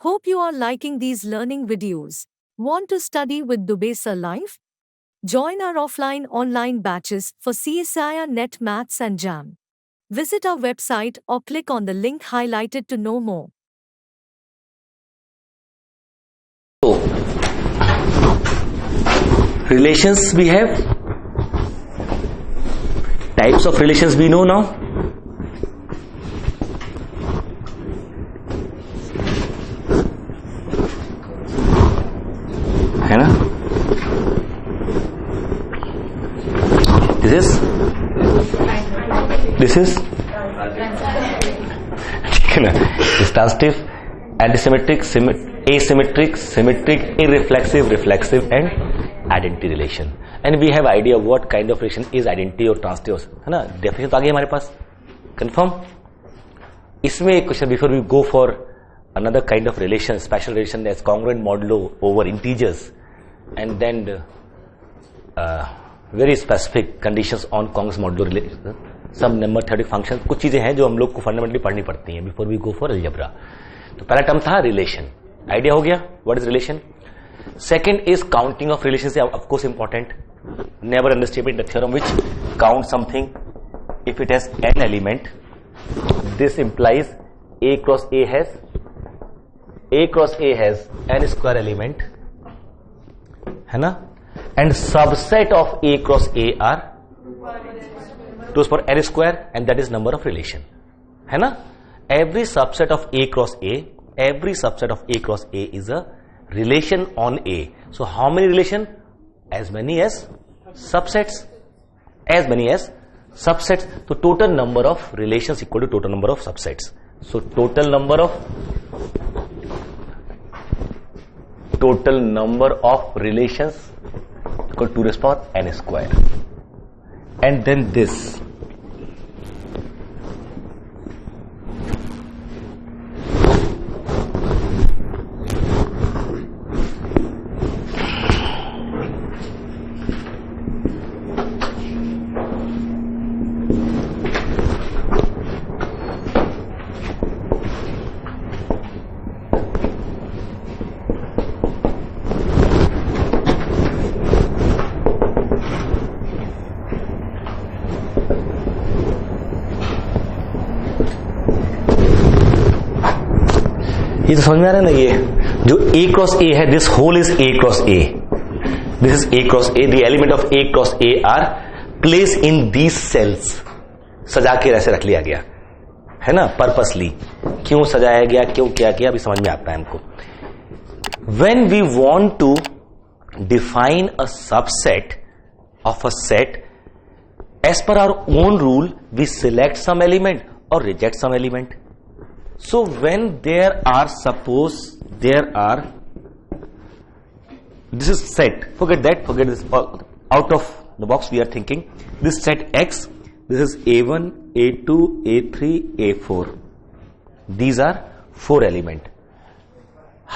Hope you are liking these learning videos. Want to study with Dubey Sir live? Join our offline online batches for CSIR Net Maths and JAM. Visit our website or click on the link highlighted to know more. So, relations we have, types of relations we know now. है ना? This is ठीक है ना? Transitive, antisymmetric, asymmetric, symmetric, irreflexive, reflexive, and identity relation. And we have idea what kind of relation is identity or transitive, है ना? Definition तो आ गई हमारे पास. Confirm? इसमें एक question before we go for another kind of relation, special relation as congruent modulo over integers, and then very specific conditions on congruent modulo relation, some number theoretic functions. कुछ चीजें हैं जो हम लोग को फंडामेंटली पढ़नी पड़ती हैं before we go for algebra. तो पहला टर्म था रिलेशन. आइडिया हो गया what is relation. Second is counting of relation. Of course important. Never understate the theorem which count something if it has an element. This implies A cross A has n square element, है ना? And subset of A cross A are 2 for n square, and that is number of relation, है ना? Every subset of A cross A is a relation on A. So how many relation? As many as subsets. So total number of relations equal to total number of subsets. So total number of relations equal to 2 raised power n square. And then this. ये तो समझ में आ रहा है ना? ये जो A cross A है, this whole is A cross A. This is A cross A. The element of A cross A are place in these cells. सजा के ऐसे रख लिया गया है ना, पर्पसली. क्यों सजाया गया, क्यों क्या किया, अभी समझ में आता है हमको. When we want to define a subset of a set as per our own rule, we select some element और reject some element. So when this is set, forget this, out of the box we are thinking, this set X, this is A1, A2, A3, A4. These are 4 element.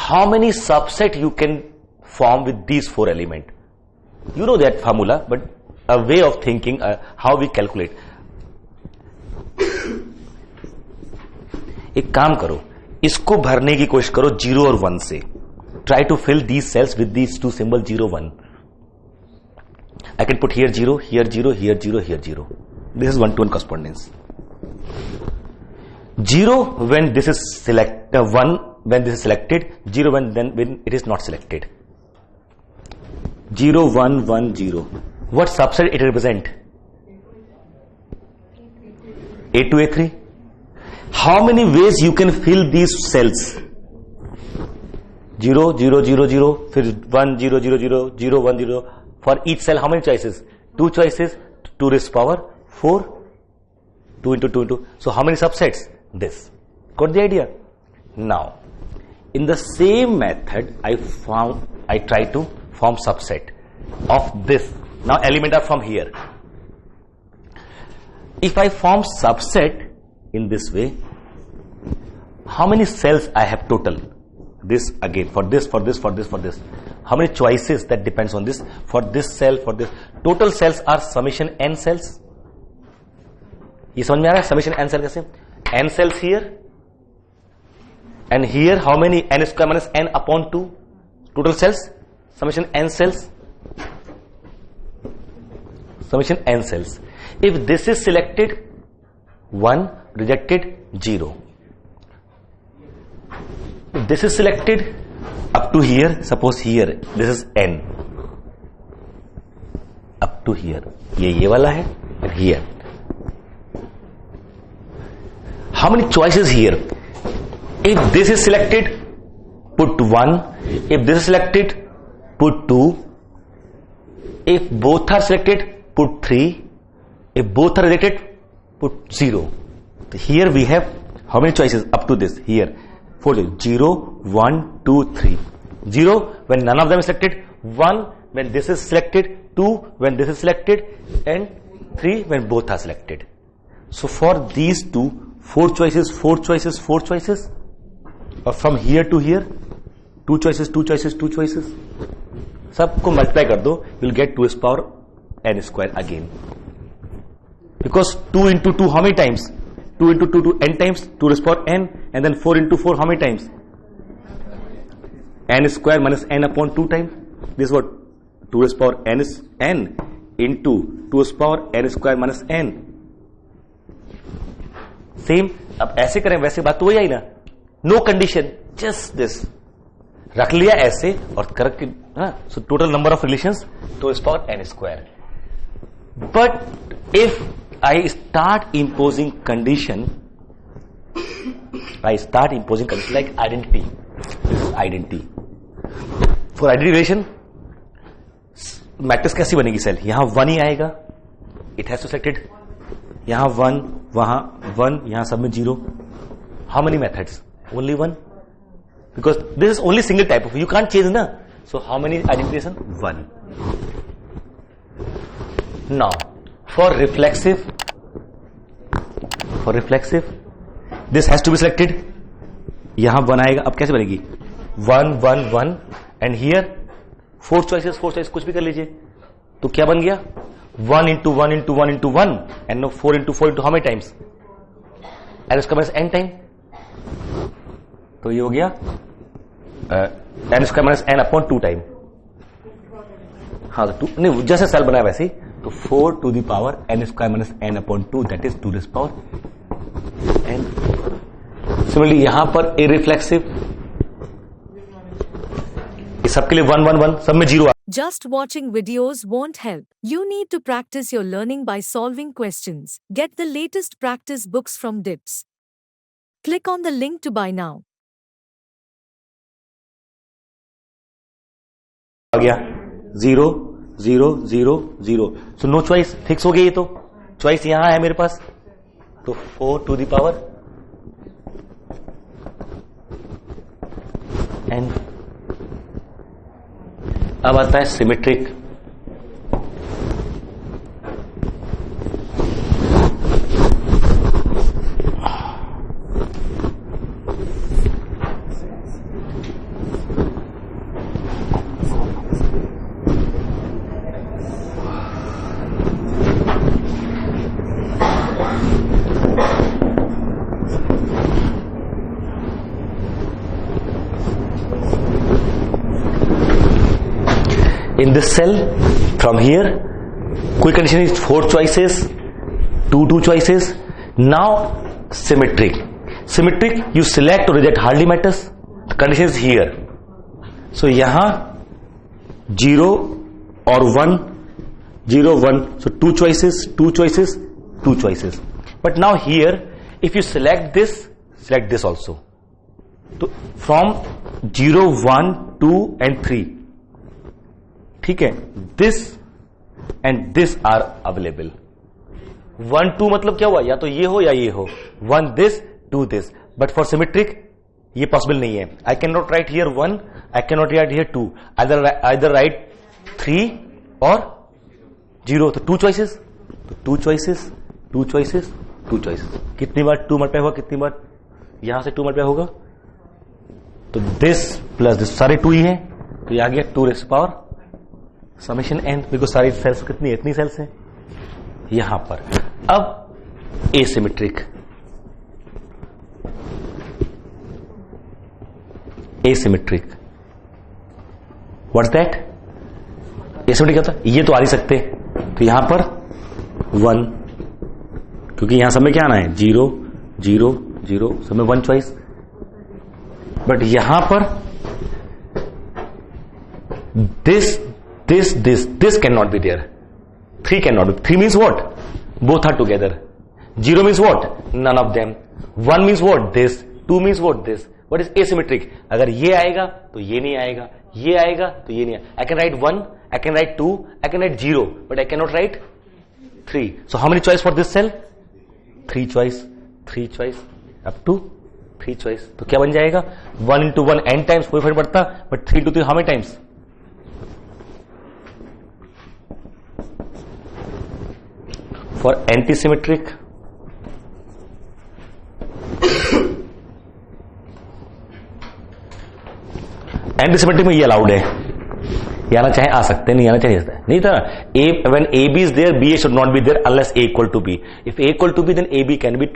How many subset you can form with these 4 element? You know that formula, but a way of thinking, how we calculate. एक काम करो, इसको भरने की कोशिश करो 0 और 1 से. Try to fill these cells with these 2 symbol 0, 1. I can put here 0, here 0, here 0, here 0. This is 1-to-1 correspondence. 0 when this is select, 1 when this is selected, 0 when it is not selected. 0, 1, 1, 0. What subset it represent? A2, A3. How many ways you can fill these cells? 0, 0, 0, 0, फिर 1, 0, 0, 0, 0, 1, 0. For each cell, how many choices? 2 choices, 2 raised power 4, 2 into 2 into. So how many subsets? This. Got the idea? Now, in the same method, I try to form subset of this. Now element are from here. If I form subset in this way, how many cells I have total? This again, for this. How many choices? That depends on this. For this cell, for this. Total cells are summation n cells. ये समझ में आ रहा है? summation n cell कैसे? n cells here, and here how many? n square minus n upon 2 total cells, summation n cells, summation n cells. If this is selected 1, rejected 0. If this is selected up to here, suppose here this is n up to here, ये वाला है, and here how many choices here? If this is selected, put 1. If this is selected, put 2. If both are selected, put 3. If both are rejected, put 0. So here we have how many choices up to this? Here 4. 0, 1, 2, 3. 0 when none of them is selected, 1 when this is selected, 2 when this is selected, and 3 when both are selected. So for these two, 4 choices, 4 choices, 4 choices, or from here to here 2 choices, 2 choices, 2 choices, सबको multiply कर दो, you'll get 2 raised power n square again, because 2 into 2 how many times? 2 into 2 to n times, 2 raised power n, and then 4 into 4 how many times? n square minus n upon 2 times. This is what? 2 raised power n is n into 2 raised power n square minus n. Same. अब ऐसे करें वैसे बात तो वही आई ना, no condition, just this रख लिया ऐसे और correct. So total number of relations two is power n square. But if I start imposing condition, like identity. For identity relation matrix कैसी बनेगी? सेल यहां 1 ही आएगा, इट हैज टू सेलेक्टेड, यहां 1, वहां 1, यहां सब में 0. How many methods? Only 1, because this is only single type of, you can't change ना. So how many identification? 1. Now for reflexive this has to be selected. यहां 1 आएगा. अब कैसे बनेगी? 1 1 1 एंड हियर 4 चॉइसेस, 4 चॉइस कुछ भी कर लीजिए. तो क्या बन गया? 1 into 1 into 1 into 1, and now 4 into 4 into how many times? n square minus n time. तो ये हो गया n square minus n upon 2 time. हाँ, तो 2 नहीं, जैसे सेल बनाया वैसे ही. तो 4 to the power n square minus n upon 2, that is 2 raised power n. Similarly यहां पर इररिफ्लेक्सिव, ये सबके लिए 1 1 1, सब में 0. Just watching videos won't help. You need to practice your learning by solving questions. Get the latest practice books from DIPS. Click on the link to buy now. आ गया 0 0 0 0. So no choice, fix हो गई. ये तो choice यहां है मेरे पास, तो 4 to the power n. अब आता है symmetric. In this cell, from here, quick condition is 4 choices, 2 choices. Now symmetric. You select or reject hardly matters. The condition is here. So यहाँ 0 or 1, 0 1. So 2 choices, 2 choices, 2 choices. But now here, if you select this also. So from 0, 1, 2 and 3. ठीक है, this and this are available. 1 2 मतलब क्या हुआ? या तो ये हो या ये हो. 1 this, 2 this. But for symmetric ये पॉसिबल नहीं है. I can not right here 1, I can not right here 2. Either right 3 और 0. तो 2 चॉइसेस, 2 चॉइसेस, 2 चॉइसेस, 2 चॉइसेस. कितनी बार 2 मल्टीप्लाई होगा? कितनी बार यहां से 2 मल्टीप्लाई होगा? तो दिस प्लस दिस, सारे 2 ही हैं. तो ये आ गया 2 rays power summation n, because सारी सेल्स कितनी, इतनी सेल्स हैं यहां पर. अब asymmetric, asymmetric. What's that? Asymmetric क्या था? ये तो आ नहीं सकते, तो यहां पर 1, क्योंकि यहां सब में क्या आना है? 0 0 0, सब में 1 चॉइस. बट यहां पर this cannot be there. 3 cannot be. 3 means what? Both are together. 0 means what? None of them. 1 means what? This. 2 means what? This. What is asymmetric? अगर ये आएगा तो ये नहीं आएगा, ये आएगा तो ये नहीं आएगा. I can write 1, I can write 2, I can write 0, but I cannot write 3. So how many choice for this cell? 3 choice. 3 choice. Up to 3 choice. तो क्या बन जाएगा? 1 into 1 n times, कोई फर्क पड़ता, but 3 into 3 how many times? For antisymmetric, antisymmetric में ये allowed है, ये आना चाहे आ सकते, नहीं आना चाहिए नहीं था. When AB is there, BA should not be there unless A equal to B. If A equal to B, then AB can be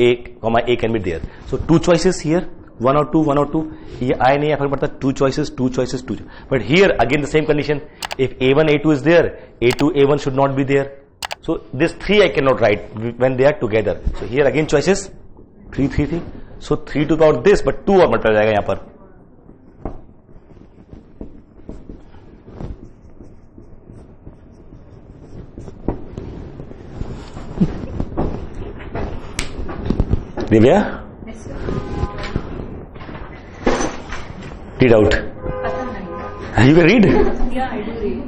A can be there. So 2 choices here, 1 or 2, 1 or 2. ये आए नहीं, फर्क पड़ता. 2 choices, 2 choices, 2. But here again the same condition. If A1, A2 is there, A2, A1 should not be there. So this 3 I cannot write when they are together. So here again choices 3 3 3. So 3 to power this, but 2 और multiply जाएगा यहां पर. Divya, read out. You can read? Yeah, I do read.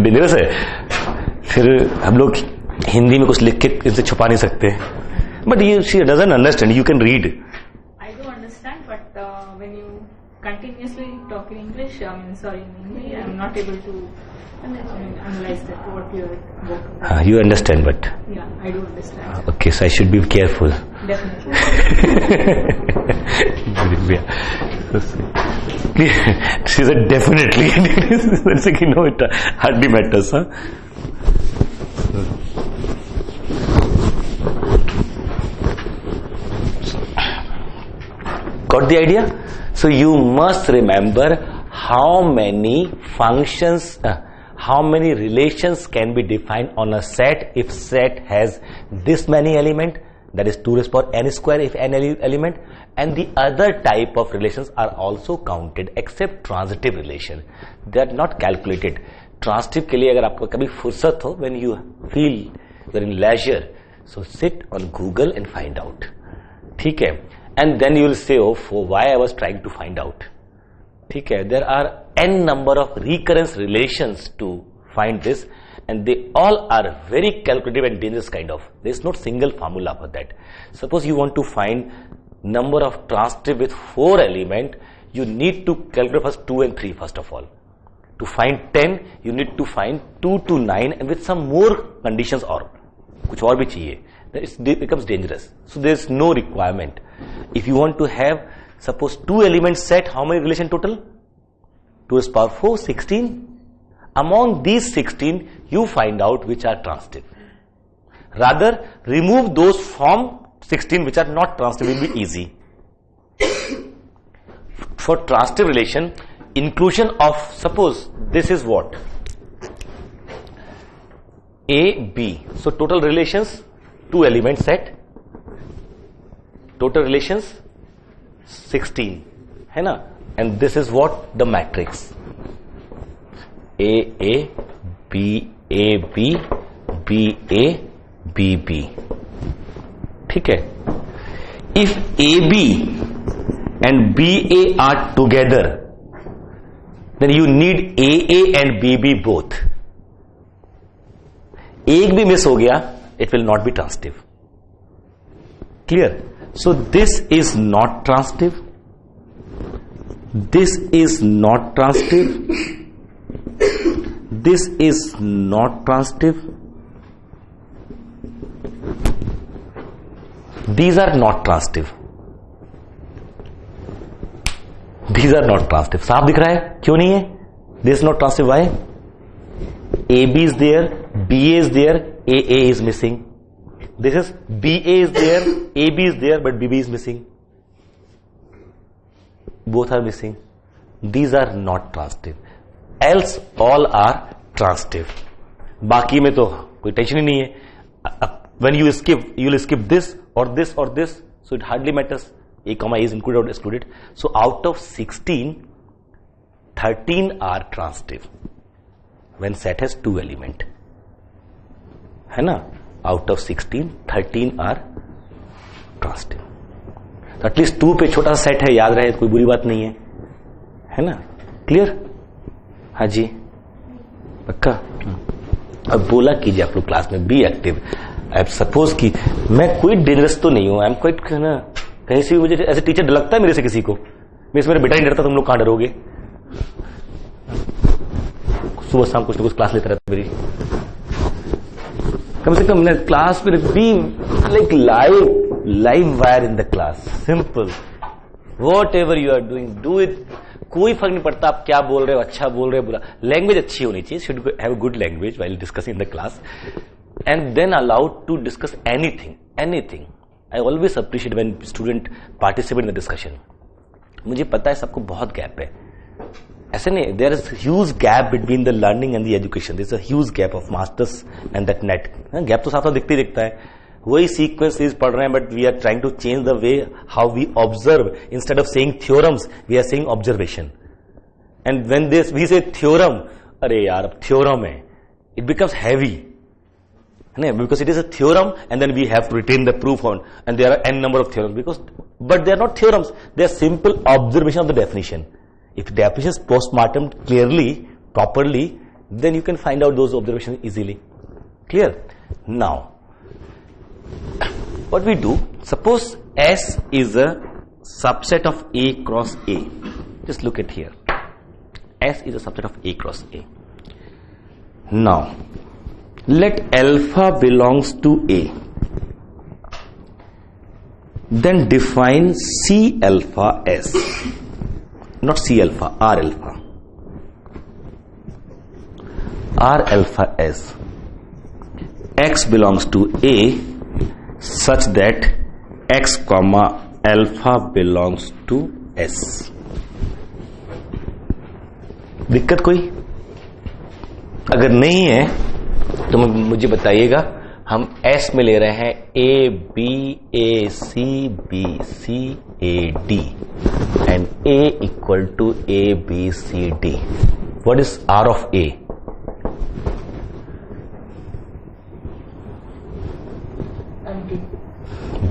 Dangerous है. फिर हम लोग हिंदी में कुछ लिख के इनसे छुपा नहीं सकते. But you she doesn't understand. You can read. I do understand, but when you continuously talk in English, in Hindi, I'm not able to analyze that what you're about to say. You understand, but Yeah, I do understand. okay, so I should be careful. Definitely. She said definitely. No, it hardly matters, huh? Got the idea? So you must remember how many functions, how many relations can be defined on a set if set has this many element, that is 2 raised power n square if n element, and the other type of relations are also counted except transitive relation. They are not calculated. Transitive के लिए अगर आपको कभी फुर्सत हो, when you feel you're in leisure, so sit on Google and find out. ठीक है? And then you will say, oh, for why I was trying to find out. ठीक है? There are n number of recurrence relations to find this, and they all are very calculative and dangerous kind of. There is no single formula for that. Suppose you want to find number of transitive with 4 element, you need to calculate first 2 and 3 first of all. To find 10, you need to find 2 to 9 and with some more conditions or कुछ और भी चाहिए. It becomes dangerous. So there is no requirement. If you want to have suppose 2 elements set, how many relation total? 2 raised power 4, 16. Among these 16, you find out which are transitive. Rather, remove those from 16 which are not transitive will be easy. For transitive relation, inclusion of, suppose this is what? A, B. So total relations, 2 element set. Total relations 16 है ना, and this is what the matrix A B A B B A B B. ठीक है? If AB and BA are together, then you need AA and BB both. एक भी miss हो गया, it will not be transitive. Clear? So this is not transitive. This is not transitive. This is not transitive. These are not transitive. These are not transitive. साफ दिख रहा है? क्यों नहीं है? This is not transitive. Why? AB is there, BA is there, AA is missing. This is BA is there, AB is there, but BB is missing. both are missing. These are not transitive. Else all are transitive. बाकी में तो कोई tension ही नहीं है. When you will skip this or this or this, so it hardly matters. A comma is included or excluded. So out of 16, 13 are transitive. When set has two element, है ना? Out of 16, 13 are transitive. At least 2 पे छोटा सा set है, याद रहे, कोई बुरी बात नहीं है ना? क्लियर? हाँ जी, पक्का. अब बोला कीजिए आप लोग क्लास में, बी एक्टिव. अब सपोज कि मैं कोई डेंजरस तो नहीं हूं, आई एम क्वाइट ना, कहीं से भी मुझे ऐसे टीचर डर लगता है मेरे से किसी को, मेरा बेटा नहीं डरता, तुम लोग कहां डरोगे? सुबह शाम कुछ ना कुछ क्लास लेता रहता मेरी, कम से कम क्लास में be like live wire in the class. Simple, whatever you are doing, do it. कोई फर्क नहीं पड़ता आप क्या बोल रहे हो, अच्छा बोल रहे हो, बुरा. लैंग्वेज अच्छी होनी चाहिए. Should have a good language while discussing in the class, and then allowed to discuss anything. I always appreciate when student participate in the discussion. मुझे पता है सबको बहुत गैप है, ऐसे नहीं. There is huge gap between the learning and the education. There is a huge gap of masters and that net. Gap तो साफ साफ दिखते ही दिखता है. वही सीक्वेंस सीरीज पढ़ रहे हैं, but we are trying to change the way how we observe. Instead of saying theorems, we are saying observation. And when this we say theorem, अरे यार अब थ्योरम है, it becomes heavy, because it is a theorem and then we have to retain the proof on, and there are n number of theorems, but they are not theorems, they are simple observation of the definition. If the definition is postmortem clearly, properly, then you can find out those observations easily. Clear? Now, what we do, suppose S is a subset of A cross A. Just look at here. S is a subset of A cross A. Now, let alpha belongs to A. Then define C alpha S. Not C alpha, R alpha. R alpha S. X belongs to A such that X comma alpha belongs to S. दिक्कत कोई? अगर नहीं है तो मुझे बताइएगा. हम S में ले रहे हैं A B A C B C A D and A equal to A B C D. What is R of A?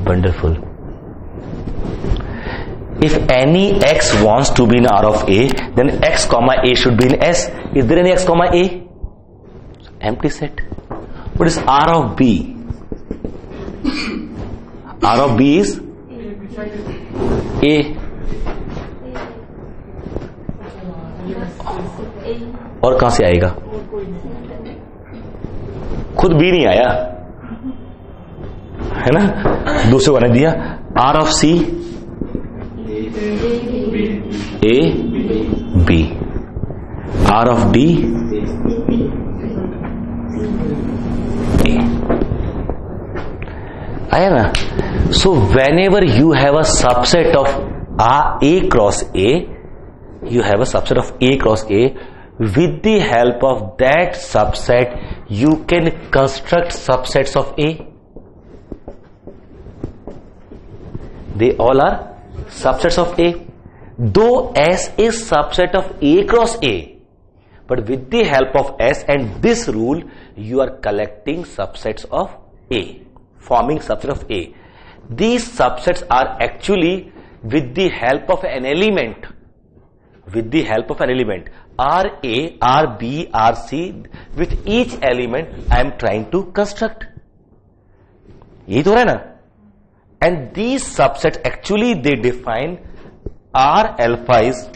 Wonderful. If any X wants to be in R of A, then X comma A should be in S. Is there any X comma A? Empty set. What is R of B? R of B is A. और कहां से आएगा? खुद B नहीं आया है ना, दूसरे को ने दिया. R of C A B. R of D आया ना. So whenever you have a subset of A cross A, you have a subset of A cross A. With the help of that subset, you can construct subsets of A. They all are subsets of A. Though S is subset of A cross A, but with the help of S and this rule, you are collecting subsets of A, forming subset of A. These subsets are actually with the help of an element. With the help of an element, RA, RB, RC, with each element I am trying to construct. यही तो हो रहा है ना. And these subsets actually they define R alpha is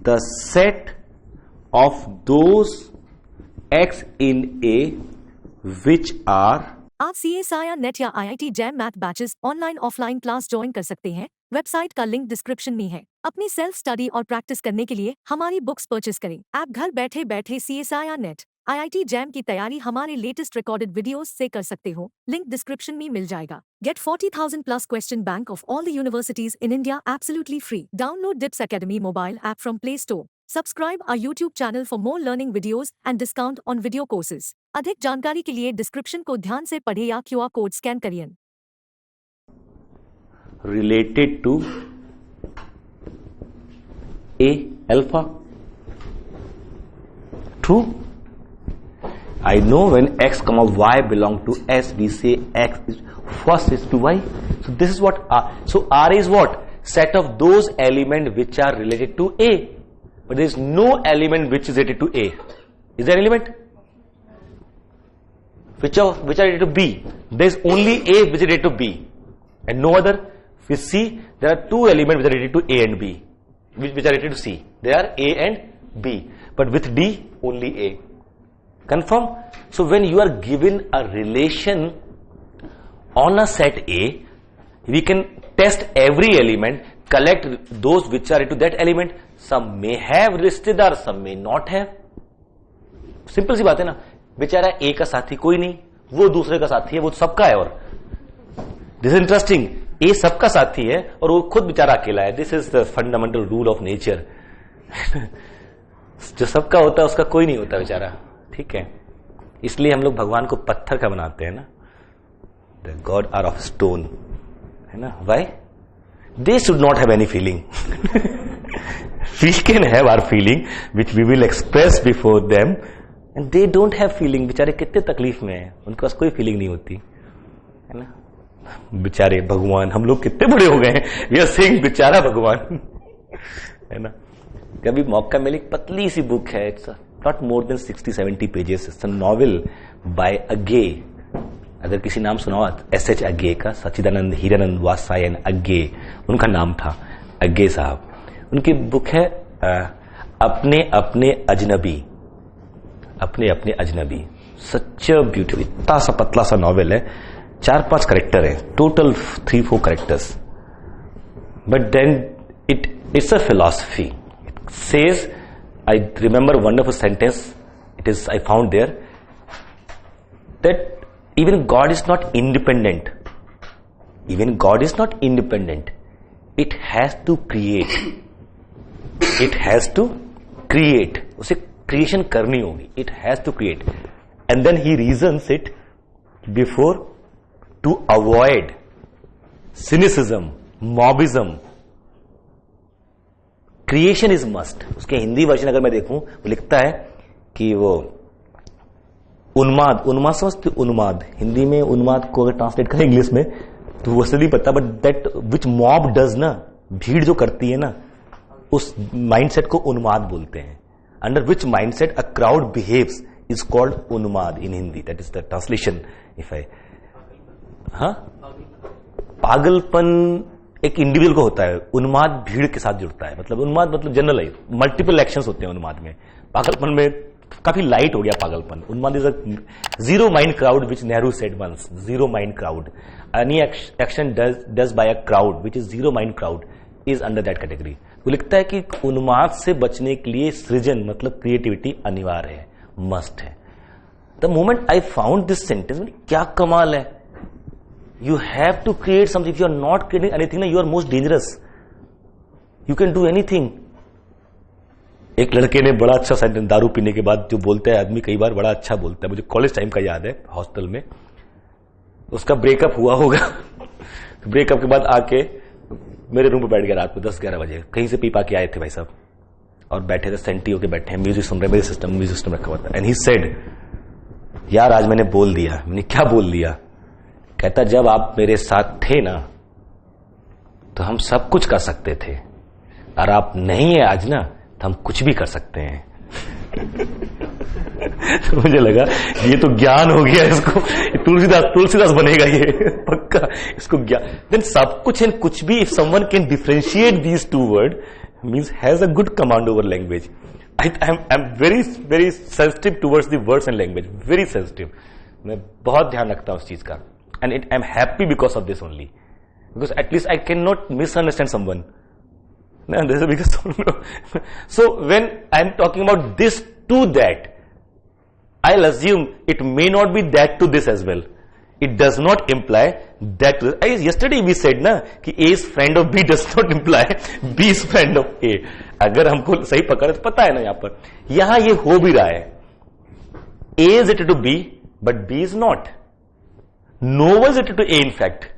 the set of those X in A which are. आप CSIR net या IIT jam math batches online offline class join कर सकते हैं. वेबसाइट का लिंक डिस्क्रिप्शन में है. अपनी self study और प्रैक्टिस करने के लिए हमारी बुक्स परचेस करें. आप घर बैठे बैठे CSIR नेट IIT जैम की तैयारी हमारे लेटेस्ट रिकॉर्डेड वीडियोस से कर सकते हो, लिंक डिस्क्रिप्शन में मिल जाएगा। Get 40,000 plus question bank of all the universities in India absolutely free. Download DIPS Academy mobile app from Play Store. Subscribe our YouTube channel for more learning videos and discount on video courses. अधिक जानकारी के लिए description को ध्यान से पढ़े या QR code scan करिए। Related to A alpha. True. I know when x comma y belong to S, we say x is first is to y. So this is what R. So R is what? Set of those elements which are related to A. But there is no element which is related to A. Is there an element? Which are related to B? There is only A which is related to B. And no other. With C, there are two elements which are related to A and B. Which are related to C. They are A and B. But with D, only A. Confirm? So when you are given a relation on a set A, we can test every element, collect those which are into that element. Some may have रिश्तेदार, some may not have. Simple सी बात है ना, बेचारा A का साथी कोई नहीं, वो दूसरे का साथी है, वो सबका है। और दिस इज इंटरेस्टिंग, A सबका साथी है और वो खुद बेचारा अकेला है। This is the fundamental rule of nature. जो सबका होता है उसका कोई नहीं होता बेचारा, ठीक है। इसलिए हम लोग भगवान को पत्थर का बनाते हैं ना, the god are of stone, है ना। Why? They should not have any feeling. We can have our feeling which we will express before them, and they don't have feeling. बेचारे कितने तकलीफ में है, उनके पास कोई फीलिंग नहीं होती, है ना। बेचारे भगवान, हम लोग कितने बड़े हो गए हैं, वी आर सेइंग बेचारा भगवान, है ना। कभी मौका मिले, पतली सी बुक है, it's not more than 60-70 pages, it's a novel by अगे। अगर किसी नाम सुना हो SH अगे का, सच्चिदानंद हीरानंद वात्सायन अगे उनका नाम था, अगे साहब। उनकी बुक है अपने अपने अजनबी, अपने अपने अजनबी। सच ब्यूटीफुल, इतना सा पतला सा नॉवेल है, 4-5 करेक्टर है, total 3-4 characters, but then it's a philosophy. It says, I remember a wonderful sentence, I found there, that even God is not independent. Even God is not independent. It has to create. It has to create. उसे creation करनी होगी. It has to create. And then he reasons it before to avoid cynicism, mobism. Creation is must. उसके Hindi version अगर मैं देखूं, वो लिखता है कि वो उन्माद, उन्माद समझते, उन्माद हिंदी में उन्माद को अगर ट्रांसलेट करें इंग्लिश में तो वो नहीं पता, but that which mob does ना, भीड़ जो करती है ना, उस माइंडसेट को उन्माद बोलते हैं। Under which mindset a crowd behaves is called उन्माद in Hindi. That is the translation if I. हाँ, पागलपन एक इंडिविजुअल को होता है, उन्माद भीड़ के साथ जुड़ता है। मतलब उन्माद मतलब जनरल मल्टीपल एक्शंस होते हैं उन्माद में। पागलपन में काफी लाइट हो गया पागलपन। उन्माद is a zero mind crowd which Nehru said once, zero mind crowd. Any action does by a crowd which is zero mind crowd is under that category. वो लिखता है कि उन्माद से बचने के लिए सृजन मतलब क्रिएटिविटी अनिवार्य है, मस्ट है। The moment I found this sentence, क्या कमाल है। You have to create something. If you are not creating anything, you are most dangerous. You can do anything. एक लड़के ने बड़ा अच्छा सेंटेंस, दारू पीने के बाद जो बोलता है आदमी, कई बार बड़ा अच्छा बोलता है। मुझे कॉलेज टाइम का याद है, हॉस्टल में उसका ब्रेकअप हुआ होगा। ब्रेकअप के बाद आके मेरे रूम पे बैठ गया रात को 10-11 बजे, कहीं से पी पा के आए थे भाई साहब, और बैठे थे सेंटी होके बैठे हैं, म्यूजिक सुन रहे, मेरे सिस्टम म्यूजिक सिस्टम रखा हुआ था। एंड ही सेड, यार आज मैंने बोल दिया। मैंने क्या बोल दिया? कहता, जब आप मेरे साथ थे ना तो हम सब कुछ कर सकते थे, और आप नहीं है आज ना तो हम कुछ भी कर सकते हैं। तो मुझे लगा ये तो ज्ञान हो गया, इसको तुलसीदास बनेगा ये पक्का, इसको ज्ञान। देन सब कुछ एंड कुछ भी, if someone can differentiate these two word, means has a good command over language. I am very sensitive towards the words and language, very sensitive. मैं बहुत ध्यान रखता हूं उस चीज का, and I'm happy because of this only, because at least I cannot misunderstand someone. No, this is because so when I'm talking about this to that, I'll assume it may not be that to this as well. It does not imply that. Yesterday we said na कि A is friend of B does not imply B is friend of A. अगर हमको सही पकड़े तो पता है ना, यहां पर यहां ये हो भी रहा है. A is related to B, but B is not. No one is related to A in fact.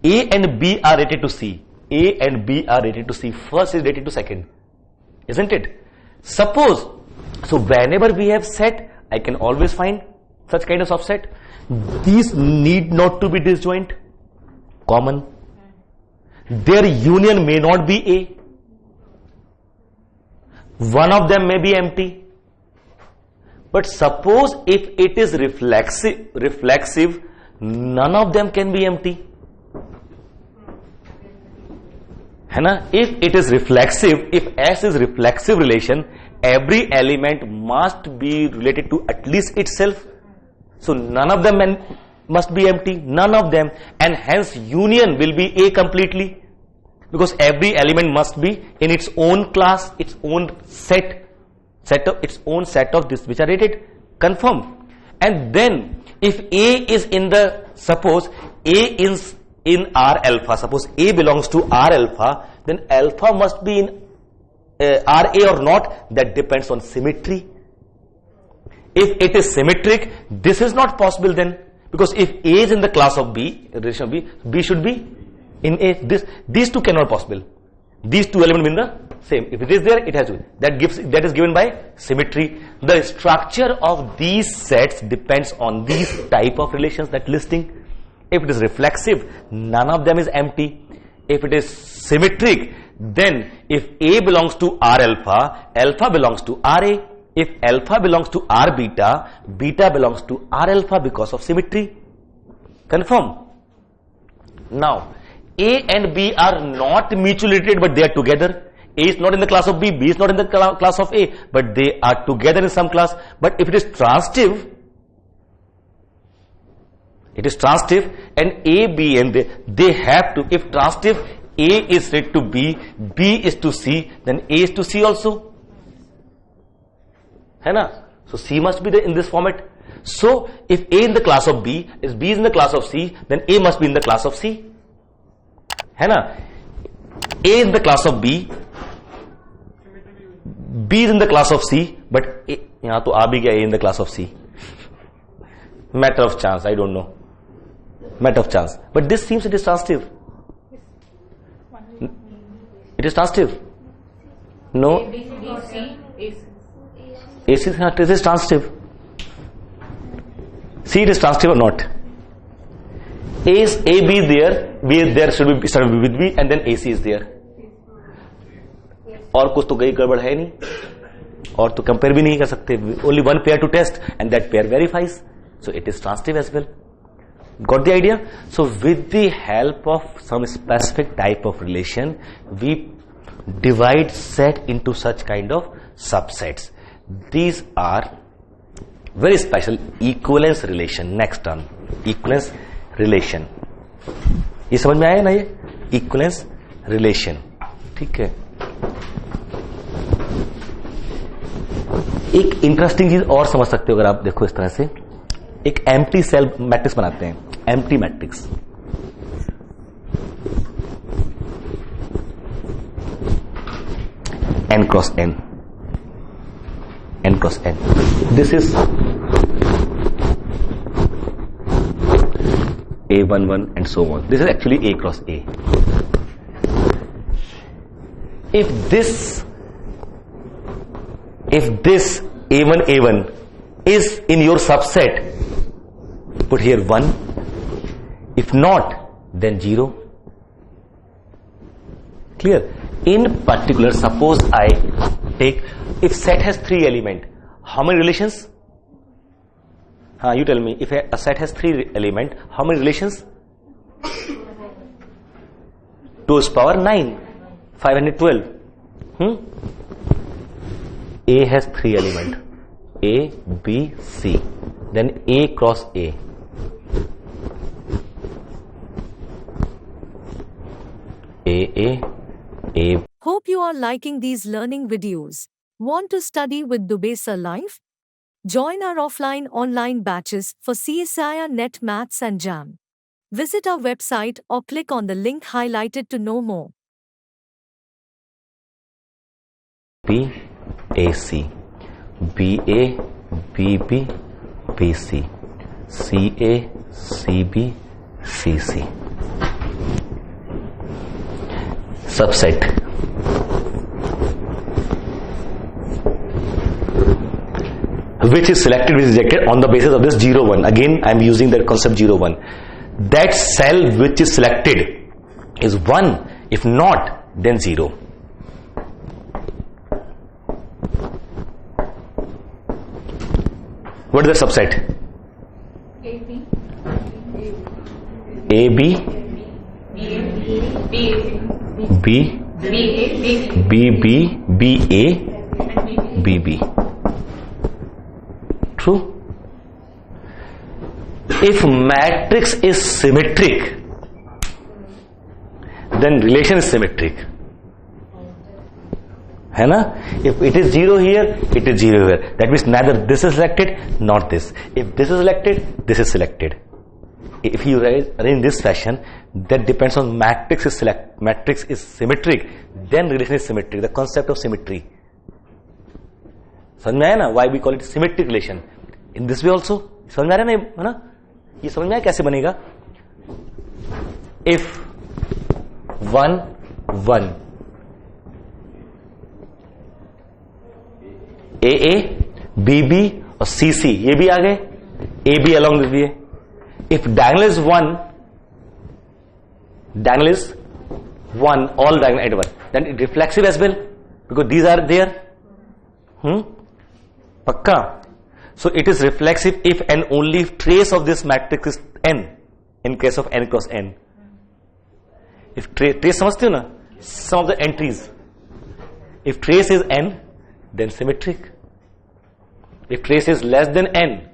A and B are related to C. A and B are related to C. First is related to second. Isn't it? Suppose, so whenever we have set, I can always find such kind of subset. These need not to be disjoint. Common. Their union may not be A. One of them may be empty. But suppose if it is reflexive, none of them can be empty. है ना? If it is reflexive, if S is reflexive relation, every element must be related to at least itself. So none of them must be empty, none of them, and hence union will be A completely, because every element must be in its own class, its own its own set of this which are rated. Confirm. And then if A is in the, suppose A is in R alpha, suppose A belongs to R alpha, then alpha must be in RA or not, that depends on symmetry. If it is symmetric, this is not possible then, because if A is in the class of B, relation of B, B should be in A. These two cannot possible. These two elements in the same. If it is there, it has to be. That is given by symmetry. The structure of these sets depends on these type of relations that listing. If it is reflexive, none of them is empty. If it is symmetric, then if A belongs to R alpha, alpha belongs to RA. If alpha belongs to R beta, beta belongs to R alpha because of symmetry. Confirm. Now, A and B are not mutually related, but they are together. A is not in the class of B, B is not in the class of A, but they are together in some class. But if it is transitive, and A, B, and they have to, if transitive, A is related to B, B is to C, then A is to C also. है ना? So C must be there in this format. So if A in the class of B, is B is in the class of C, then A must be in the class of C. है ना? A in the class of B, B is in the class of C, but यहां तो आ भी गया A in the class of C. Matter of chance, I don't know. Matter of chance. But this seems it is transitive. It is transitive. No. AC is not. This is transitive. See, it is transitive or not? A is A, B there. B is there should be started with B, and then AC is there. और कुछ तो गई गड़बड़ है नहीं, और तो compare भी नहीं कर सकते. Only one pair to test, and that pair verifies. So it is transitive as well. Got the idea? So with the help of some specific type of relation, we divide set into such kind of subsets. These are very special equivalence relation. Next term, equivalence relation. ये समझ में आया ना? ये equivalence relation. ठीक है. एक interesting चीज और समझ सकते हो अगर आप देखो इस तरह से. एक एम्प्टी सेल मैट्रिक्स बनाते हैं. Empty matrix. n cross n. N cross n. This is A11 and so on. This is actually A cross A. If this A1 is in your subset, put here 1. If not, then 0. Clear? In particular, suppose I take, if set has 3 elements, how many relations? You tell me, if a set has 3 elements, how many relations? 2 to the power 9, 512. A has 3 elements, A, B, C, then A cross A. A. Hope you are liking these learning videos. Want to study with Dubey Sir Live? Join our offline online batches for CSIR NET Maths and JAM. Visit our website or click on the link highlighted to know more. BAC, BA, BB, BC, CA, CB, CC. Subset. Which is selected, which is rejected on the basis of this 0, 1. Again, I am using that concept 0, 1. That cell which is selected is 1. If not, then 0. What is the subset? AB, AB, B, BB, BA, BB. True? If matrix is symmetric, then relation is symmetric. है ना? If it is 0 here, it is 0 here. That means neither this is selected nor this. If this is selected, this is selected. If you arrange this fashion, that depends on matrix is symmetric, then relation is symmetric. The concept of symmetry. समझ में आया ना? Why we call it symmetric relation? In this way also, समझ में आ रहा है ना? ये समझ में आया कैसे बनेगा? If 1 1 AA, BB और CC ये भी आ गए, AB along this way. If diagonal is 1, all diagonal at 1, then it reflexive as well because these are there. Pakka. So it is reflexive if and only if trace of this matrix is n in case of n cross n. If trace समझते हो ना, some of the entries. If trace is n, then symmetric. If trace is less than n,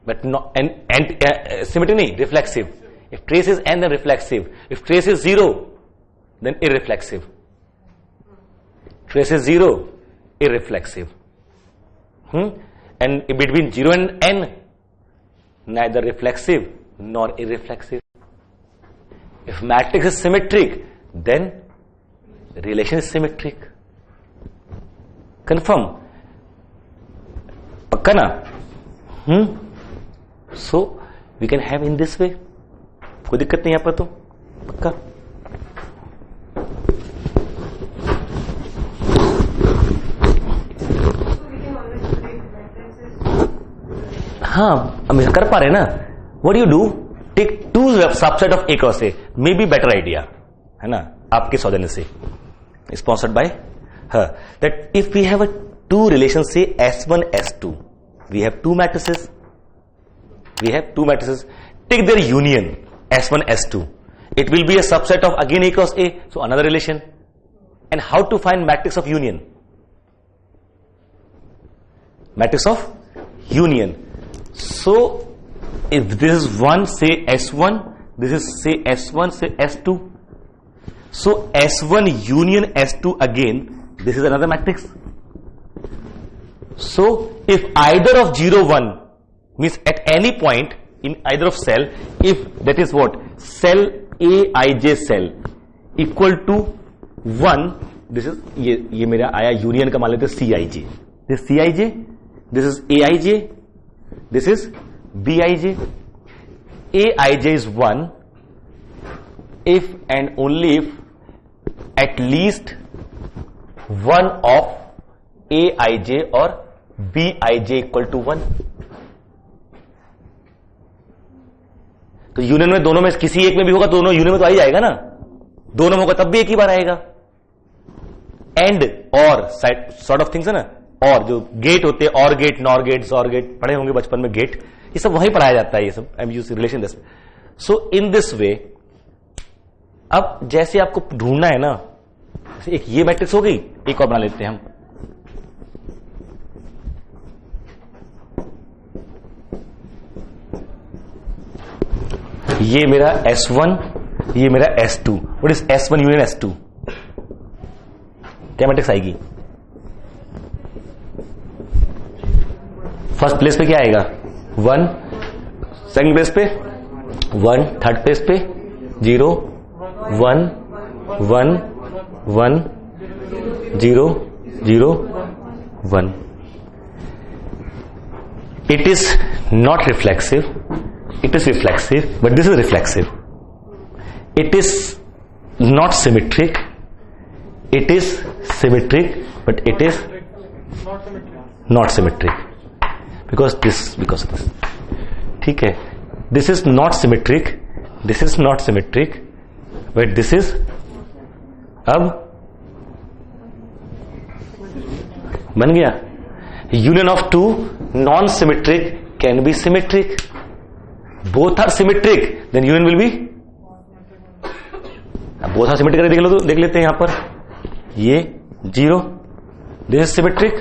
but not symmetry nahi, reflexive. If trace is n, then reflexive. If trace is 0, then irreflexive. Trace is 0, irreflexive. And between 0 and n, neither reflexive nor irreflexive. If matrix is symmetric, then relation is symmetric. Confirm? Pakka na? So we can have in this way. कोई दिक्कत नहीं यहाँ पर तो पक्का. हाँ हम कर पा रहे ना. What do you do? Take two subset of A cross A. Maybe better idea, है ना? आपके सौजन्य से. Sponsored by her. That if we have a two relations, say S1 S2, we have two matrices. Take their union S1 S2. It will be a subset of again A cross A. So another relation. And how to find matrix of union? Matrix of union. So if this is 1, say S1, this is say S1, say S2. So S1 union S2 again, this is another matrix. So if either of 0 1 means at any point in either of cell, if that is what cell Aij cell equal to 1, this is ये मेरा आया union का मान लेते Cij. This is Cij, this is Aij, this is Bij. Aij is 1 if and only if at least one of Aij or Bij equal to 1. तो union में दोनों में किसी एक में भी होगा तो दोनों यूनियन में तो आ ही जाएगा ना. दोनों में होगा तब भी एक ही बार आएगा. एंड और सॉर्ट ऑफ थिंग्स है ना. और जो गेट होते हैं, और gate, nor gate, xor gate, पढ़े होंगे बचपन में गेट, ये सब वहीं पढ़ाया जाता है. ये सब I am using relation this. So in this way अब जैसे आपको ढूंढना है ना, एक ये मैट्रिक्स हो गई, एक और बना लेते हैं हम. ये मेरा S1, ये मेरा S2. What is S1 union S2? क्या मैट्रिक्स आएगी? फर्स्ट प्लेस पे क्या आएगा 1, सेकंड प्लेस पे 1, थर्ड प्लेस पे 0, 1, 1, 1, 0, 0, 1. It is not reflexive. It is reflexive, but this is reflexive. It is not symmetric. It is symmetric, but it is not symmetric. Because of this. ठीक है. This is not symmetric. This is not symmetric. But this is अब बन गया. Union of two non-symmetric can be symmetric. Both are symmetric. Then union will be. Both are symmetric. देख लेते हैं यहां पर. ये 0. This is symmetric.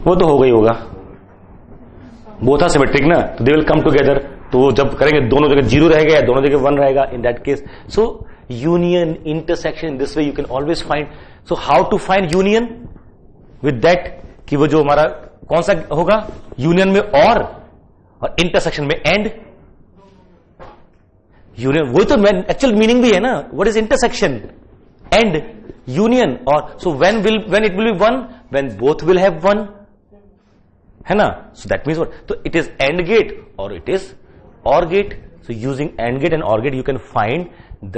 वो तो हो गई होगा. Both are symmetric ना, तो they will come together. तो वो जब करेंगे दोनों जगह 0 रहेगा या दोनों जगह 1 रहेगा. In that case, so union, intersection, this way you can always find. So how to find union with that? कि वो जो हमारा कौन सा होगा यूनियन में और इंटरसेक्शन में एंड. यूनियन वही तो एक्चुअल मीनिंग भी है ना. What is intersection and union. और so when it will be 1 when both will have 1 है ना. So that means what. तो it is and gate or it is or gate. So using and gate and or gate you can find the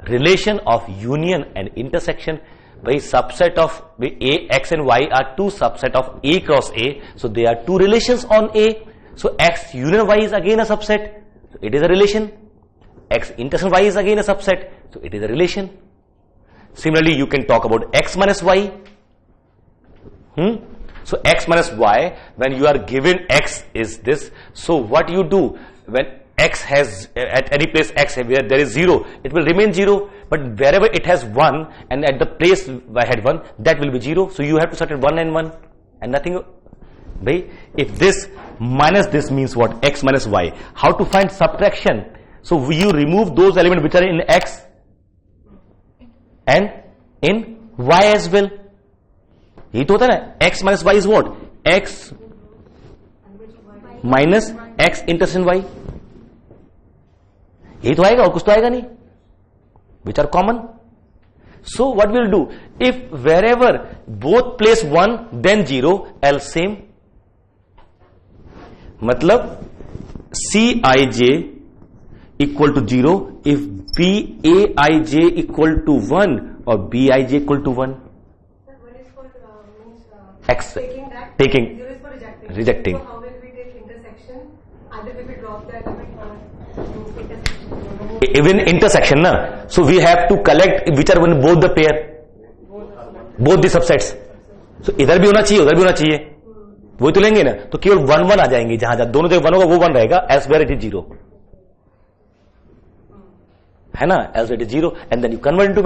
relation of union and intersection. भाई subset of A, X and Y are two subset of A cross A, so they are two relations on A. So X union Y is again a subset, so it is a relation. X intersection Y is again a subset, so it is a relation. Similarly, you can talk about X minus Y. So X minus Y, when you are given X is this, so what you do when X has at any place X where there is 0, it will remain 0. But wherever it has 1 and at the place where I had 1, that will be 0. So you have to set it 1 and 1 and nothing. Bhai, if this minus this means what? X minus Y. How to find subtraction? So you remove those elements which are in X and in Y as well. ये तो होता है ना. X minus Y is what? X minus X intersection Y. यही तो आएगा और कुछ तो आएगा नहीं. Which are common. So what we'll do, if wherever both place 1 then 0, else same. मतलब Cij equal to 0 if Baij equal to 1 or Bij equal to 1. One is for X taking, zero is for rejecting. So how will we take intersection? Either we will drop the element or intersection. Even intersection na, so we have to collect which are in both the pair, both the subsets. So इधर भी होना चाहिए उधर भी होना चाहिए. वही तो लेंगे ना. तो केवल 1 1 आ जाएंगे. जहां जहां दोनों जगह 1 होगा वो 1 रहेगा. as where it is 0 है ना. as it is 0 and then you convert into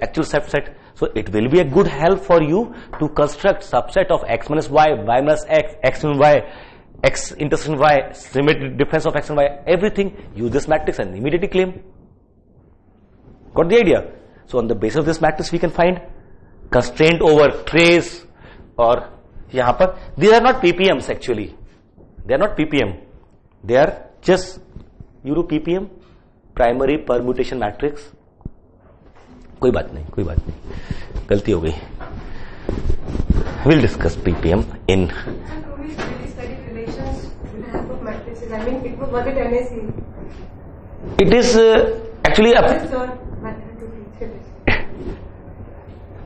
actual subset. So it will be a good help for you to construct subset of X minus Y, Y minus X, X minus Y, X intersection Y, symmetric difference of X and Y, everything. Use this matrix and immediately claim. Got the idea? So on the basis of this matrix we can find constraint over trace. Or yahan par these are not ppms actually. They are not ppm. They are just Euro ppm, primary permutation matrix. कोई बात नहीं गलती हो गई. We'll discuss ppm in. I mean, it was it NAC? It is actually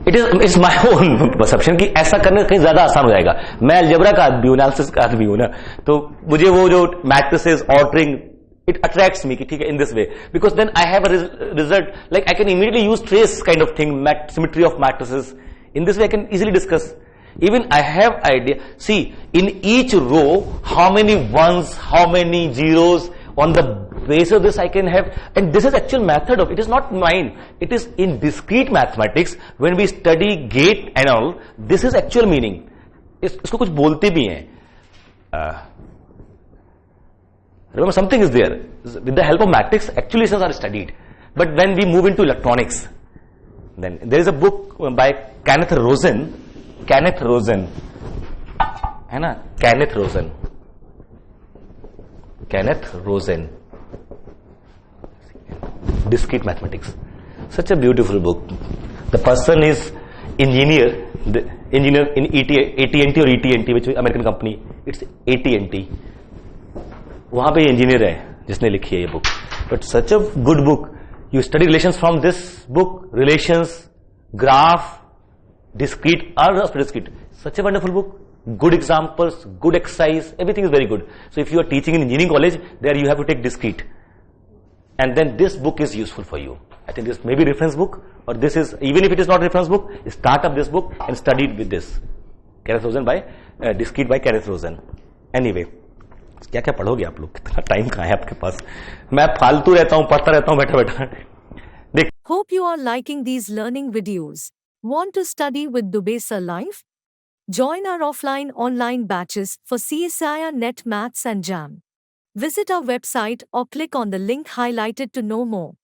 it's my own perception कि ऐसा करने कहीं ज्यादा आसान हो जाएगा. मैं अलजेब्रा का आदमी हूं, एनालिसिस का आदमी हूं ना, तो मुझे वो जो matrices altering it attracts me कि ठीक है in this way, because then I have a result, like I can immediately use trace kind of thing, symmetry of matrices. In this way I can easily discuss. Even I have idea. See, in each row, how many ones, how many zeros. On the basis of this I can have, and this is actual method of, it is not mine, it is in discrete mathematics. When we study gate and all, this is actual meaning. इसको कुछ बोलते भी हैं. Remember, something is there. With the help of matrix, actuations are studied. But when we move into electronics, then there is a book by Kenneth Rosen, Kenneth Rosen, है ना, Kenneth Rosen, Kenneth Rosen, Discrete Mathematics. Such a beautiful book. The person is engineer in AT&T or ET&T, which is American company. It's AT&T. वहां पे engineer है जिसने लिखी है ये book. But such a good book. You study relations from this book. Relations, graph, discrete, all of discrete. Such a wonderful book. Good examples, good exercise. Everything is very good. So if you are teaching in engineering college, there you have to take discrete. And then this book is useful for you. I think this may be reference book, or this is, even if it is not reference book, start up this book and study it with this. Kenneth Rosen by, Discrete by Kenneth Rosen. Anyway, क्या क्या पढ़ोगे आप लोग, कितना time कहाँ है आपके पास, मैं फालतू रहता हूँ, पढ़ता रहता हूँ बैठा बैठा. Hope you are liking these learning videos. Want to study with Dubey Sir live? Join our offline online batches for CSIR Net Maths and Jam. Visit our website or click on the link highlighted to know more.